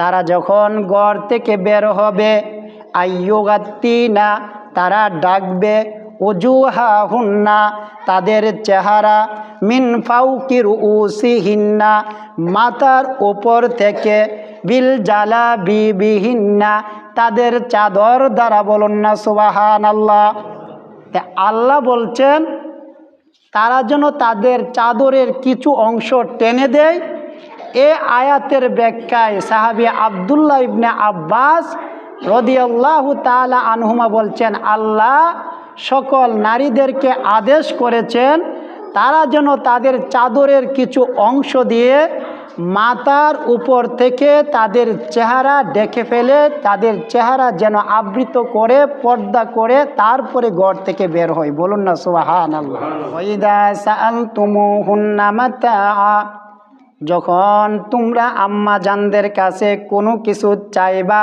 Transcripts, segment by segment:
তারা যখন ঘর থেকে বের হবে আইয়ুগাত্তিনা তারা ডাকবে উজুহাহুন্না তাদের চেহারা মিন ফাউকি রুউসিহিন্না মাথার উপর থেকে বিল জালাবিবিহিন্না তাদের চাদর দ্বারা। বলুন না সুবহানাল্লাহ। আল্লাহ বলছেন তারা যেন তাদের চাদরের কিছু অংশ টেনে দেয়। এ আয়াতের ব্যাখ্যায় সাহাবী আব্দুল্লাহ ইবনে আব্বাস রাদিয়াল্লাহু তাআলা আনহুমা বলছেন আল্লাহ সকল নারীদেরকে আদেশ করেছেন তারা যেন তাদের চাদরের কিছু অংশ দিয়ে মাথার উপর থেকে তাদের চেহারা ঢেকে ফেলে, তাদের চেহারা যেন আবৃত করে পর্দা করে তারপরে ঘর থেকে বের হয়। বলুন না সুবহানাল্লাহ। ওয়াইদা সাআলতুমুহুন্না মাতাআ যখন তোমরা আম্মা জানদের কাছে কোনো কিছু চাইবা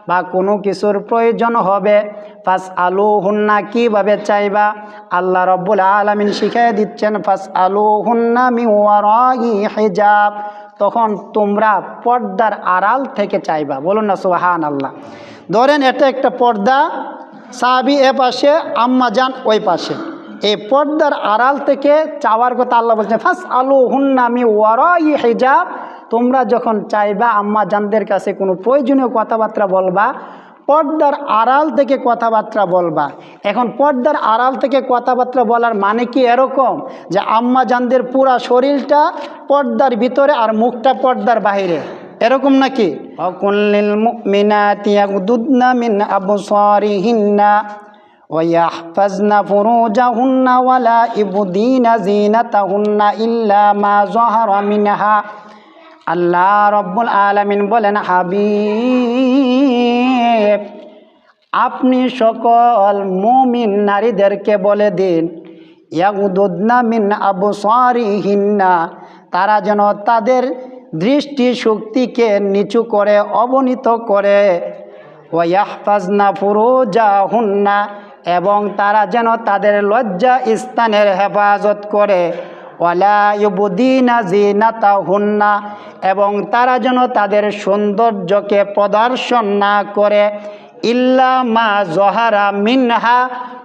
বা কোনো কিছুর প্রয়োজন হবে, ফাসআলুহুন্না কিভাবে চাইবা আল্লাহ রাব্বুল আলামিন শিখিয়ে দিচ্ছেন, ফাসআলুহুন্না মিন ওয়ারাই হিজাব তখন তোমরা পর্দার আড়াল থেকে চাইবা। বলুন না সুবহানাল্লাহ। ধরেন এটা একটা পর্দা, সাহাবী এ পাশে আম্মা জান ওই পাশে, এই পর্দার আড়াল থেকে চাওয়ার কথা আল্লাহ বলছেন ফাসআলুহুন্না মিন ওয়ারাই হিজাব। তোমরা যখন চাইবা আম্মা জানদের কাছে কোনো প্রয়োজনীয় কথাবার্তা বলবা পর্দার আড়াল থেকে কথাবার্তা বলবা। এখন পর্দার আড়াল থেকে কথাবার্তা বলার মানে কি এরকম যে আম্মা জানদের পুরা শরীরটা পর্দার ভিতরে আর মুখটা পর্দার বাইরে, এরকম নাকি? ওয়াকুল্লিল মুমিনাতি ইয়াগুদুদনা মিন আবসারিহিন্না ওয়াহফাজনা ফুরুজাহুন্না ওয়ালা ইবদিনা যিনাতাহুন্না ইল্লা মা যাহারা মিনহা। আল্লাহ রব্বুল আলামিন বলেন হাবিব আপনি সকল মুমিন নারীদেরকে বলে দিন ইয়াগুদুদনা মিন আবসারিহিন্না তারা যেন তাদের দৃষ্টি শক্তিকে নিচু করে অবনীত করে, ওয়াহফাজনা ফুরুজাহুন্না এবং তারা যেন তাদের লজ্জা স্থানের হেফাজত করে, ওয়ালা ইউবদিনা যিনাতাহুন্না এবং তারা যেন তাদের সৌন্দর্যকে প্রদর্শন না করে, ইল্লা মা যহারা মিনহা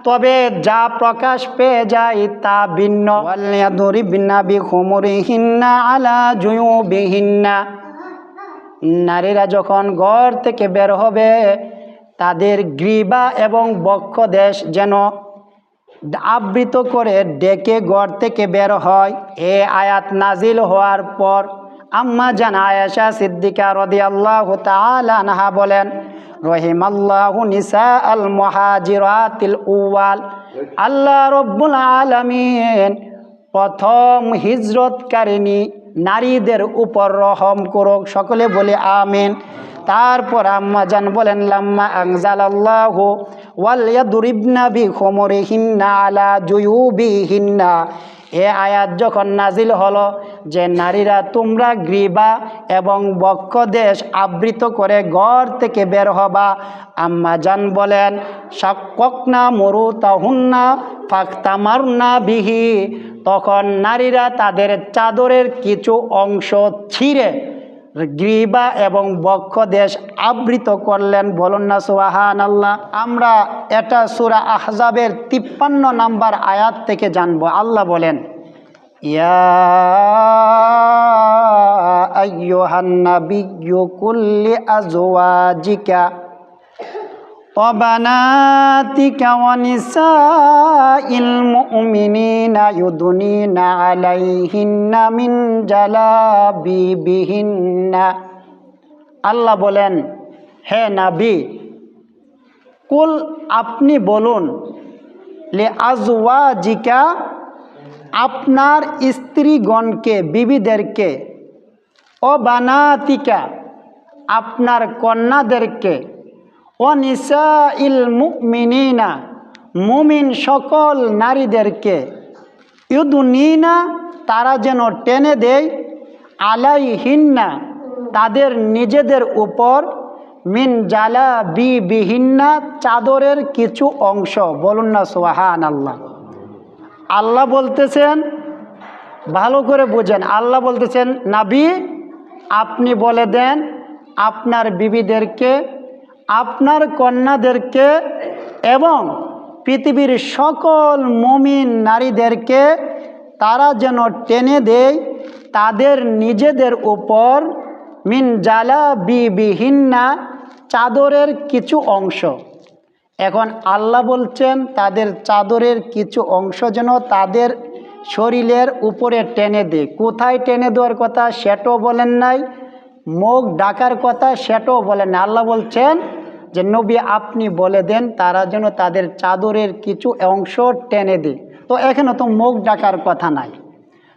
তবে যা প্রকাশ পেয়ে যায় তা ভিন্ন, ওয়ালিয়াদরিবনা বিখুমুরিহিন্না আলা জুয়ুবিহিন্না নারীরা যখন ঘর থেকে বের হবে তাদের গ্রীবা এবং বক্ষদেশ যেন আবৃত করে ডেকে ঘর থেকে বের হয়। এ আয়াত নাজিল হওয়ার পর আম্মা জান আয়েশা সিদ্দিকা রাদিয়াল্লাহু তাআলা আনহা বলেন রহিমাল্লাহু নিসাআল মুহাজিরাতিল উওয়াল আল্লাহ রাব্বুল আলামিন প্রথম হিজরতকারিনী নারীদের উপর রহম করুক। সকলে বলে আমিন। তারপর আম্মা জান বলেন লাম্মা আনজালাল্লাহু ওয়াল ইয়াদরিবনা বিখুমুরিহিন্না আলা জুয়ুবিহিন্না এ আয়াত যখন নাজিল হলো যে নারীরা তোমরা গ্রীবা এবং বক্ষদেশ আবৃত করে ঘর থেকে বের হবা, আম্মা জান বলেন শাক্কাকনা মুরুতাহুন্না ফাক্তামারনা বিহি তখন নারীরা তাদের চাদরের কিছু অংশ ছিঁড়ে গ্রীবা এবং বক্ষদেশ আবৃত করলেন। বলুন না সুবহানাল্লাহ। আমরা এটা সূরা আহজাবের 53 নম্বর আয়াত থেকে জানবো। আল্লাহ বলেন ইয়া আইয়ুহান নাবিয়্যু কুল্লি আজওয়াজিকা ওয়া বানাতিকা ওয়া নিসাইল মুমিনিনা ইউদনিনা আলাইহিন্না মিন জালাবিবিহিন্না। আল্লাহ বলেন হে নবী কুল আপনি বলুন লি আজওয়াজিকা আপনার স্ত্রীগণকে বিবিদেরকে, ও বানাতিকা আপনার কন্যাদেরকে, ও নিসাইল মুমিনিনা মুমিন সকল নারীদেরকে, ইউদনিনা তারা যেন টেনে দেয়, আলাইহিন্না তাদের নিজেদের উপর, মিন জালাবিবিহিন্না চাদরের কিছু অংশ। বলুন না সুবহানাল্লাহ। আল্লাহ বলতেছেন ভালো করে বোঝেন, আল্লাহ বলতেছেন নবী আপনি বলে দেন আপনার বিবিদেরকে, আপনার কন্যাদেরকে এবং পৃথিবীর সকল মুমিন নারীদেরকে তারা যেন টেনে দেয় তাদের নিজেদের উপর মিন জালাবিবিহিন্না চাদরের কিছু অংশ। এখন আল্লাহ বলছেন তাদের চাদরের কিছু অংশ যেন তাদের শরীরের উপরে টেনে দেয়। কোথায় টেনে দেওয়ার কথা সেটাও বলেন নাই, মুখ ঢাকার কথা সেটাও বলেন না। আল্লাহ বলছেন যে নবী আপনি বলে দেন তারা যেন তাদের চাদরের কিছু অংশ টেনে দেয়। তো এখানে তো মুখ ঢাকার কথা নাই।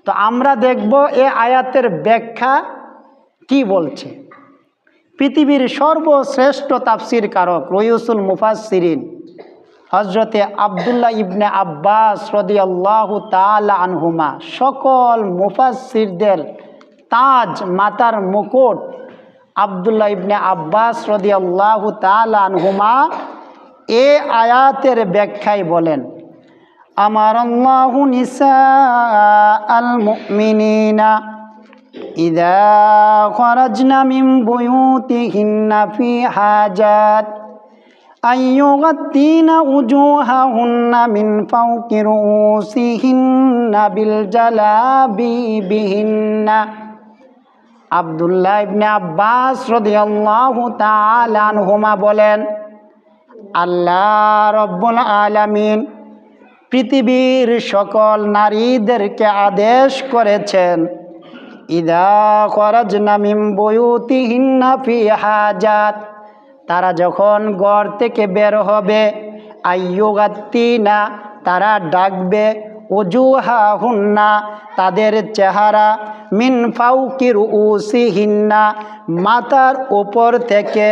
তো আমরা দেখব এ আয়াতের ব্যাখ্যা কি বলছে। পৃথিবীর সর্বশ্রেষ্ঠ তাফসির কারক রইউসুল মুফাসসিরিন হজরতে আবদুল্লাহ ইবনে আব্বাস রাদিয়াল্লাহু তাআলা আনহুমা, সকল মুফাসসিরদের তাজ, মাতার মুকুট আবদুল্লাহ ইবনে আব্বাস রাদিয়াল্লাহু তাআলা আনহুমা এ আয়াতের ব্যাখ্যায় বলেন, আমারাল্লাহু নিসাআল মুমিনিনা ইযা খারাজনা মিন বুয়ুতিহিন্না ফি হাজাত আইয়ুগাত্তিনা উজুহাহুন্না মিন ফাওকি রুউসিহিন্না বিল জালাবিবিহিন্না। আবদুল্লাহ ইবনে আব্বাস রাদিয়াল্লাহু তাআলা আনহুমা বলেন, আল্লাহ রব্বুল আলামিন পৃথিবীর সকল নারীদেরকে আদেশ করেছেন, ইযা খারাজনা মিন বুয়ুতিহিন্না ফি হাজাত, তারা যখন ঘর থেকে বের হবে, আইয়ুগাত্তিনা তারা ডাকবে, উজুহাহুন্না তাদের চেহারা, মিন ফাওকি রুউসিহিন্না মাথার উপর থেকে,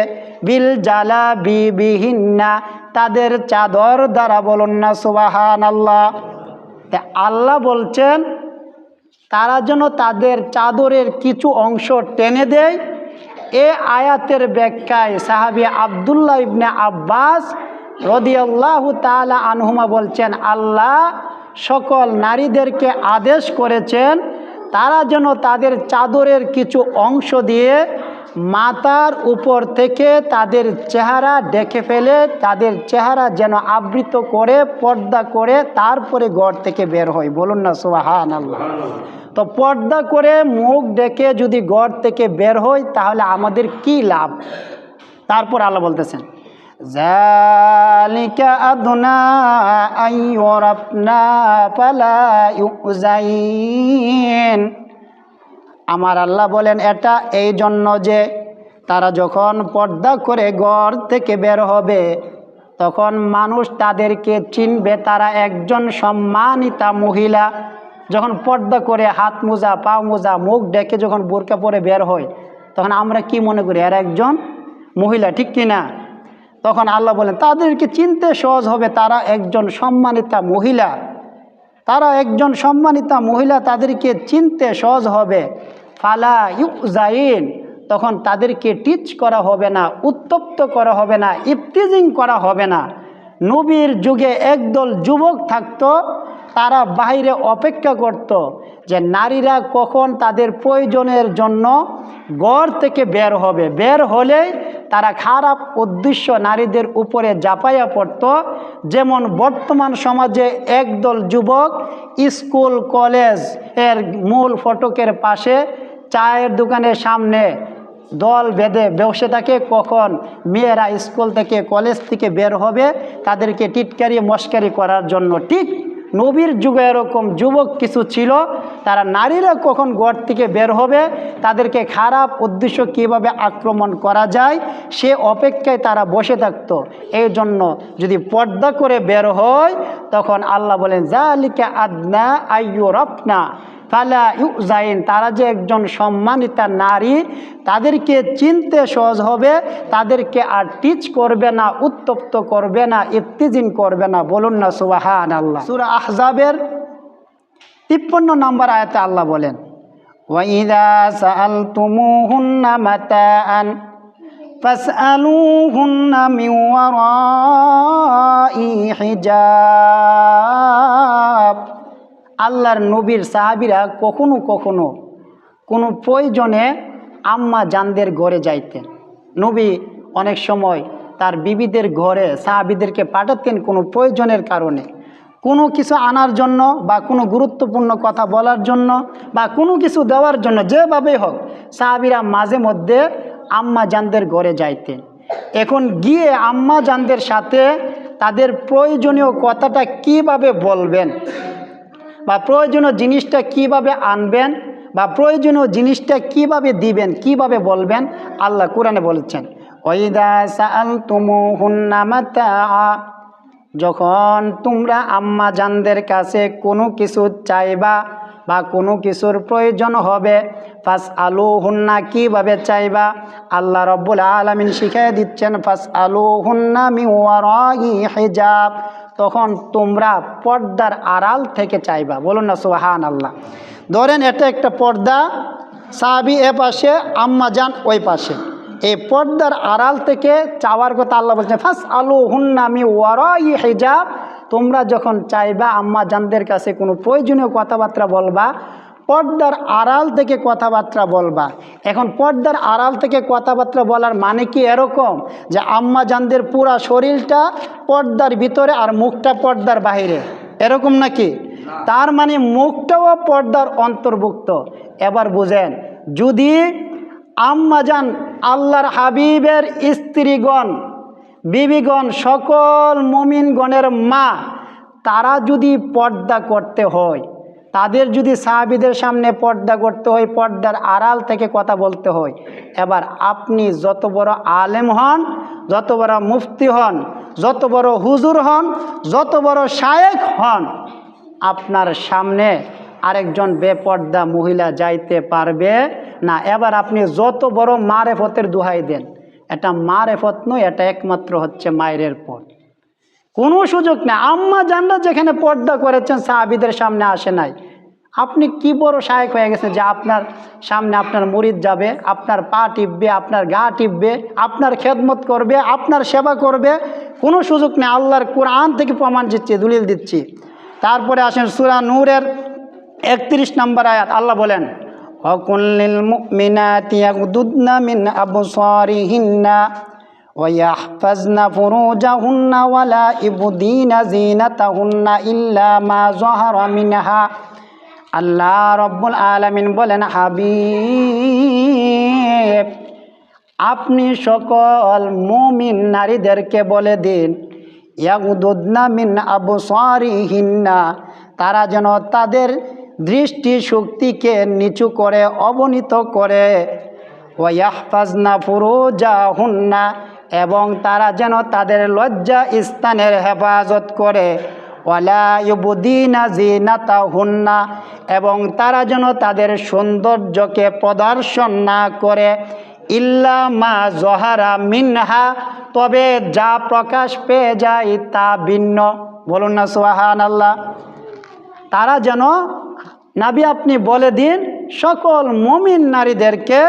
বিল জালাবিবিহিন্না তাদের চাদর দ্বারা। বলুন না সুবহানাল্লাহ। আল্লাহ বলছেন তারা যেন তাদের চাদরের কিছু অংশ টেনে দেয়। এ আয়াতের ব্যাখ্যায় সাহাবী আবদুল্লাহ ইবনে আব্বাস রাদিয়াল্লাহু তাআলা আনহুমা বলছেন, আল্লাহ সকল নারীদেরকে আদেশ করেছেন তারা যেন তাদের চাদরের কিছু অংশ দিয়ে মাথার উপর থেকে তাদের চেহারা ঢেকে ফেলে, তাদের চেহারা যেন আবৃত করে, পর্দা করে তারপরে ঘর থেকে বের হয়। বলুন না সুবহানাল্লাহ। তো পর্দা করে মুখ ডেকে যদি ঘর থেকে বের হয় তাহলে আমাদের কি লাভ? তারপর আল্লাহ বলতেছেন, যালিকা আদনা আইয়ুরাফনা ফালা ইউযাইন। আমার আল্লাহ বলেন এটা এই জন্য যে তারা যখন পর্দা করে ঘর থেকে বের হবে তখন মানুষ তাদেরকে চিনবে, তারা একজন সম্মানিতা মহিলা। যখন পর্দা করে হাত মোজা, পা মোজা, মুখ ডেকে যখন বোরকা পরে বের হয় তখন আমরা কি মনে করি? এরা একজন মহিলা, ঠিক কিনা? তখন আল্লাহ বলেন তাদেরকে চিনতে সহজ হবে, তারা একজন সম্মানিতা মহিলা, তারা একজন সম্মানিতা মহিলা, তাদেরকে চিনতে সহজ হবে। ফালা ইউযাইন, তখন তাদেরকে টিচ করা হবে না, উত্তপ্ত করা হবে না, ইফতিজিং করা হবে না। নবীর যুগে একদল যুবক থাকতো, তারা বাইরে অপেক্ষা করত যে নারীরা কখন তাদের প্রয়োজনের জন্য ঘর থেকে বের হবে, বের হলেই তারা খারাপ উদ্দেশ্য নারীদের উপরে ঝাঁপাইয়া পড়ত। যেমন বর্তমান সমাজে একদল যুবক স্কুল কলেজ এর মূল ফটকের পাশে চায়ের দোকানের সামনে দল বেঁধে বসে থাকে, কখন মেয়েরা স্কুল থেকে কলেজ থেকে বের হবে তাদেরকে টিটকারি মস্কারি করার জন্য। ঠিক নবীর যুগে এরকম যুবক কিছু ছিল, তারা নারীরা কখন ঘর থেকে বের হবে, তাদেরকে খারাপ উদ্দেশ্য কিভাবে আক্রমণ করা যায় সে অপেক্ষায় তারা বসে থাকত। এই জন্য যদি পর্দা করে বের হয় তখন আল্লাহ বলেন যালিকা আদনা আইয়ুরাফনা ফালা ইউযাইন, তারা যে একজন সম্মানিতা নারী, তাদেরকে চিনতে সহজ হবে, তাদেরকে আর টিচ করবে না, উত্তপ্ত করবে না, ইফতিজিন করবে না। বলুন না সুবহানাল্লাহ। সূরা আহজাবের 53 নম্বর আয়াতে আল্লাহ বলেন, ওয়া ইযা সাআলতুমুহুন্না মাতাআন ফাসআলুহুন্না মিন ওয়ারাই হিজাব। আল্লাহর নবীর সাহাবীরা কখনো কখনো কোনো প্রয়োজনে আম্মা জানদের ঘরে যাইতেন। নবী অনেক সময় তার বিবিদের ঘরে সাহাবীদেরকে পাঠাতেন কোনো প্রয়োজনের কারণে, কোনো কিছু আনার জন্য বা কোনো গুরুত্বপূর্ণ কথা বলার জন্য বা কোনো কিছু দেওয়ার জন্য, যেভাবে হোক সাহাবীরা মাঝে মধ্যে আম্মা জানদের ঘরে যাইতেন। এখন গিয়ে আম্মা জানদের সাথে তাদের প্রয়োজনীয় কথাটা কিভাবে বলবেন বা প্রয়োজনীয় জিনিসটা কিভাবে আনবেন বা প্রয়োজনীয় জিনিসটা কিভাবে দিবেন, কিভাবে বলবেন, আল্লাহ কোরআনে বলেছেন, ওয়াইদা সাআলতুমুহুন্না মাতাআ, যখন তোমরা আম্মা জানদের কাছে কোনো কিছু চাইবা বা কোনো কিছুর প্রয়োজন হবে, ফাসআলুহুন্না, কিভাবে চাইবা, আল্লাহ রাব্বুল আলামিন শিখিয়ে দিচ্ছেন, ফাসআলুহুন্না মিন ওয়ারাই হিজাব, তখন তোমরা পর্দার আড়াল থেকে চাইবা। বলুন না সুবহানাল্লাহ। ধরেন এটা একটা পর্দা, সাহাবী এ পাশে, আম্মা জান ওই পাশে, এই পর্দার আড়াল থেকে চাওয়ার কথা আল্লাহ বলছেন, ফাসআলুহুন্না মিন ওয়ারাই হিজাব, তোমরা যখন চাইবা আম্মা জানদের কাছে কোনো প্রয়োজনীয় কথাবার্তা বলবা, পর্দার আড়াল থেকে কথাবার্তা বলবা। এখন পর্দার আড়াল থেকে কথাবার্তা বলার মানে কি এরকম যে আম্মা জানদের পুরা শরীরটা পর্দার ভিতরে আর মুখটা পর্দার বাইরে, এরকম নাকি? তার মানে মুখটাও পর্দার অন্তর্ভুক্ত। এবার বুঝেন, যদি আম্মা জান আল্লাহর হাবিবের স্ত্রীগণ, বিবিগণ, সকল মুমিনগণের মা, তারা যদি পর্দা করতে হয়, তাদের যদি সাহাবীদের সামনে পর্দা করতে হয়, পর্দার আড়াল থেকে কথা বলতে হয়, এবার আপনি যত বড় আলেম হন, যত বড় মুফতি হন, যত বড় হুজুর হন, যত বড় শায়েখ হন, আপনার সামনে আরেকজন বেপর্দা মহিলা যাইতে পারবে না। এবার আপনি যত বড় মারেফতের দোহাই দেন, এটা মারেফত নয়, এটা একমাত্র হচ্ছে মায়ের পথ, কোনো সুযোগ নেই। আম্মা জানরা যেখানে পর্দা করেছেন সাহাবীদের সামনে আসে নাই, আপনি কি বড় শায়েখ হয়ে গেছেন যে আপনার সামনে আপনার মুরিদ যাবে, আপনার পা টিপবে, আপনার গা টিপবে, আপনার খেদমত করবে, আপনার সেবা করবে? কোনো সুযোগ নেই। আল্লাহর কোরআন থেকে প্রমাণ দিচ্ছি, দলিল দিচ্ছি। তারপরে আসেন সূরা নূরের 31 নম্বর আয়াত, আল্লাহ বলেন, ওয়াকুল্লিল মুমিনাতি ইয়াগদুদনা মিন আবসারিহিন্না ওয়াহফাজনা ফুরুজাহুন্না ওয়ালা ইবদিনা যিনাতাহুন্না ইল্লা মা যাহারা মিনহা। আল্লাহ রাব্বুল আলামিন বলেন, হাবিব, আপনি সকল মুমিন নারীদেরকে বলে দিন, ইয়াগদুদনা মিন আবসারিহিন্না, তারা যেন তাদের দৃষ্টি শক্তিকে নিচু করে, অবনীত করে, ওয়াহফাজনা ফুরুজাহুন্না, এবং তারা যেন তাদের লজ্জা স্থানের হেফাজত করে, ওয়ালা ইউবদিনা যিনাতাহুন্না, এবং তারা যেন তাদের সৌন্দর্যকে প্রদর্শন না করে, ইল্লা মা জহারা মিনহা, তবে যা প্রকাশ পেয়ে যায় তা ভিন্ন। বলুন না সুবহানাল্লাহ। তারা যেন, নবী আপনি বলে দিন সকল মুমিন নারীদেরকে,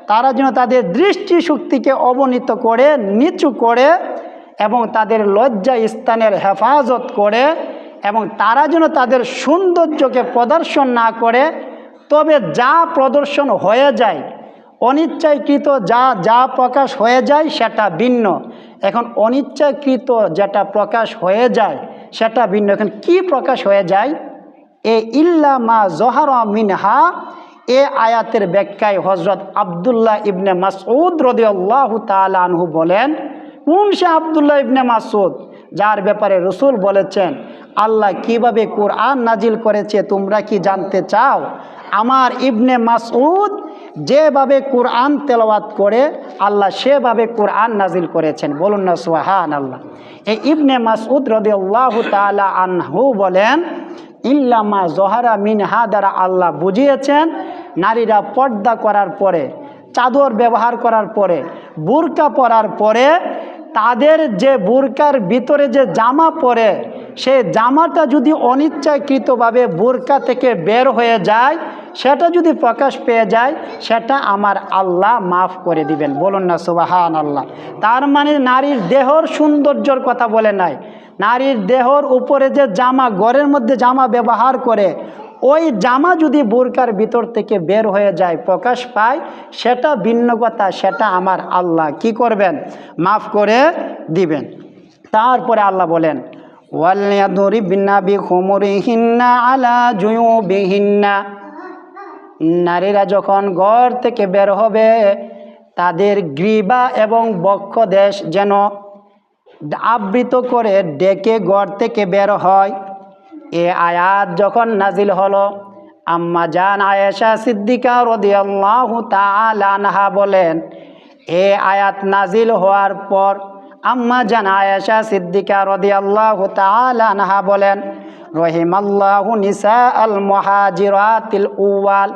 তারা যেন তাদের দৃষ্টি শক্তিকে অবনীত করে, নিচু করে, এবং তাদের লজ্জা স্থানের হেফাজত করে, এবং তারা যেন তাদের সৌন্দর্যকে প্রদর্শন না করে, তবে যা প্রদর্শন হয়ে যায়, অনিচ্ছাকৃত যা প্রকাশ হয়ে যায় সেটা ভিন্ন। এখন অনিচ্ছাকৃত যেটা প্রকাশ হয়ে যায় সেটা ভিন্ন। এখন কি প্রকাশ হয়ে যায়? ইল্লা মা জহারা মিনহা, এ আয়াতের ব্যাখ্যায় হযরত আব্দুল্লাহ ইবনে মাসউদ রাদিয়াল্লাহু তাআলা আনহু বলেন, কোন সে আব্দুল্লাহ ইবনে মাসউদ যার ব্যাপারে রাসূল বলেছেন আল্লাহ কিভাবে কোরআন নাজিল করেছে তোমরা কি জানতে চাও? আমার ইবনে মাসউদ যেভাবে কোরআন তেলাওয়াত করে আল্লাহ সেভাবে কোরআন নাজিল করেছেন। বলুন না সুবহানাল্লাহ। এই ইবনে মাসউদ রাদিয়াল্লাহু তাআলা আনহু বলেন, ইল্লা মা জহারা মিনহা দ্বারা আল্লাহ বুঝিয়েছেন নারীরা পর্দা করার পরে, চাদর ব্যবহার করার পরে, বুরকা পরার পরে, তাদের যে বুরকার ভিতরে যে জামা পরে, সে জামাটা যদি অনিচ্ছাকৃতভাবে বুরকা থেকে বের হয়ে যায়, সেটা যদি প্রকাশ পেয়ে যায়, সেটা আমার আল্লাহ মাফ করে দিবেন। বলুন না সুবহানাল্লাহ। তার মানে নারীর দেহর সৌন্দর্যর কথা বলে নাই, নারীর দেহর উপরে যে জামা, ঘরের মধ্যে জামা ব্যবহার করে, ওই জামা যদি বোরকার ভিতর থেকে বের হয়ে যায়, প্রকাশ পায়, সেটা ভিন্ন কথা, সেটা আমার আল্লাহ কি করবেন, মাফ করে দিবেন। তারপরে আল্লাহ বলেন ওয়ালিয়াদরিবনা বিখুমুরিহিন্না আলা জুয়ুবিহিন্না, নারীরা যখন ঘর থেকে বের হবে তাদের গ্রীবা এবং বক্ষদেশ যেন আবৃত করে ডেকে ঘর থেকে বের হয়। এ আয়াত যখন নাজিল হলো, আম্মা জান আয়েশা সিদ্দিকা রাদিয়াল্লাহু তাআলা আনহা বলেন, এ আয়াত নাজিল হওয়ার পর আম্মা জান আয়েশা সিদ্দিকা রাদিয়াল্লাহু তাআলা আনহা বলেন, রহিমাল্লাহু নিসা আল মুহাজিরাতিল উওয়াল,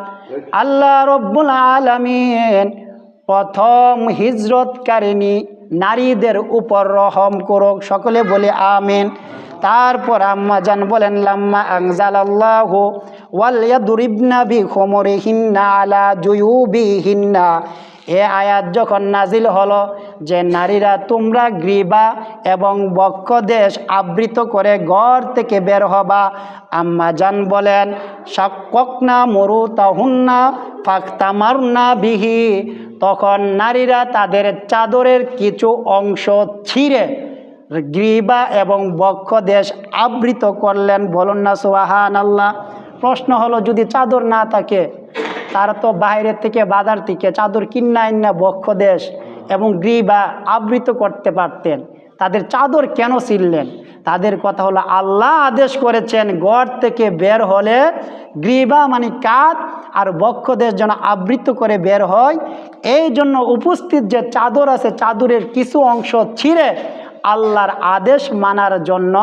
আল্লাহ রব্বুল আলামিন প্রথম হিজরতকারিণী নারীদের উপর রহম করুক, সকলে বলে আমিন। তারপর আম্মা জান বলেন, লাম্মা আনজালাল্লাহু ওয়ালিয়াদরিবনা বিখুমুরিহিন্না আলা জুয়ুবিহিন্না, এ আয়াত যখন নাজিল হলো যে নারীরা তোমরা গ্রীবা এবং বক্ষদেশ আবৃত করে ঘর থেকে বের হবা, আম্মা জান বলেন, শাক্কাকনা মুরুতাহুন্না ফাক্তামারনা বিহি, তখন নারীরা তাদের চাদরের কিছু অংশ ছিঁড়ে গ্রীবা এবং বক্ষদেশ আবৃত করলেন। বলুন না সুবহানাল্লাহ। প্রশ্ন হলো, যদি চাদর না থাকে, তারা তো বাইরের থেকে বাজার থেকে চাদর কিনা বক্ষদেশ এবং গ্রীবা আবৃত করতে পারতেন, তাদের চাদর কেন ছিঁড়লেন? তাদের কথা হলো, আল্লাহ আদেশ করেছেন ঘর থেকে বের হলে গ্রীবা মানে কাঁধ আর বক্ষদেশ যেন আবৃত করে বের হয়। এই জন্য উপস্থিত যে চাদর আছে, চাদরের কিছু অংশ ছিঁড়ে আল্লাহর আদেশ মানার জন্য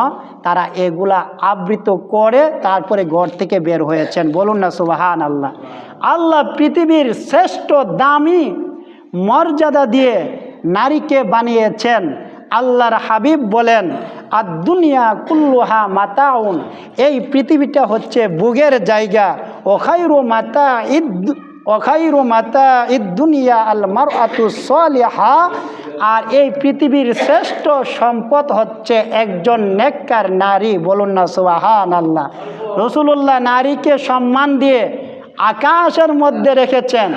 তারা এগুলা আবৃত করে তারপরে ঘর থেকে বের হয়েছেন। বলুন না সুবহানাল্লাহ। আল্লাহ পৃথিবীর শ্রেষ্ঠ দামি মর্যাদা দিয়ে নারীকে বানিয়েছেন। আল্লাহর হাবিব বলেন, আর দুনিয়া কুল্লুহা মাতাউন, এই পৃথিবীটা হচ্ছে ভোগের জায়গা। ওখাইরু মাতা ইদ দুনিয়া আল মারআতু সালিহা, আর এই পৃথিবীর শ্রেষ্ঠ সম্পদ হচ্ছে একজন নেককার নারী। বলুন না সুবহানাল্লাহ। রাসূলুল্লাহ নারীকে সম্মান দিয়ে আকাশের মধ্যে রেখেছেন,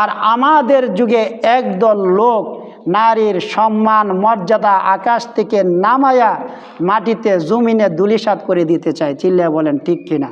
আর আমাদের যুগে একদল লোক নারীর সম্মান মর্যাদা আকাশ থেকে নামায়া মাটিতে জমিনে ধূলিসাৎ করে দিতে চায়। চিল্লায়া বলেন ঠিক কিনা?